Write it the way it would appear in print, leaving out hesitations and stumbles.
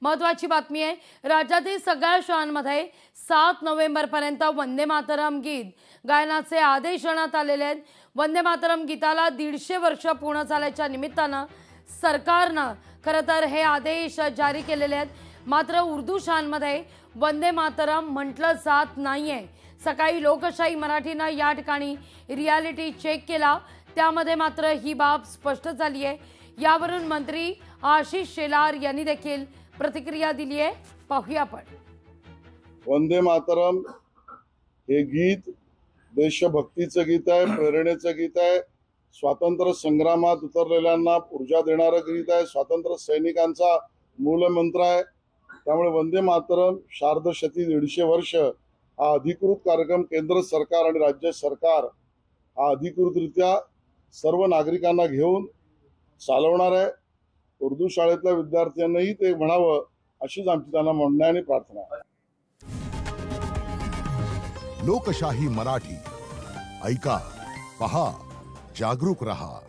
महत्त्वाची बातमी आहे। राज्यातील सगळ्या शाळांमध्ये 7 नोव्हेंबरपर्यंत वंदे मातरम गीत गायनाचे आदेश देण्यात आलेले आहेत। वंदे मातरम गीताला 150 वर्ष पूर्ण झाल्याच्या निमित्तानं सरकारनं खरं तर हे आदेश जारी केलेले आहेत। मात्र उर्दू शाळांमध्ये वंदे मातरम म्हटलं जात नाहीये। सकाळी लोकशाही मराठीनं या ठिकाणी रियालिटी चेक केला, त्यामध्ये मात्र ही बाब स्पष्ट झाली आहे। यावरून मंत्री आशिष शेलार यांनी देखील प्रतिक्रिया दिली आहे, पाहूया आपण। वंदे मातरम हे गीत देशभक्तीचं गीत आहे, प्रेरणेचं गीत आहे, स्वातंत्र्य संग्रामात उतरलेल्यांना ऊर्जा देणारं गीत आहे, स्वातंत्र्य सैनिकांचा मूलमंत्र आहे। त्यामुळे वंदे मातरम शार्दशती 150 वर्ष हा अधिकृत कार्यक्रम केंद्र सरकार आणि राज्य सरकार हा अधिकृतरित्या सर्व नागरिकांना घेऊन चालवणार आहे। उर्दू शाळेतल्या विद्यार्थ्यांनाही ते म्हणावं अशीच आमची त्यांना म्हणणं आणि प्रार्थना आहे। लोकशाही मराठी ऐका, पहा, जागरूक रहा।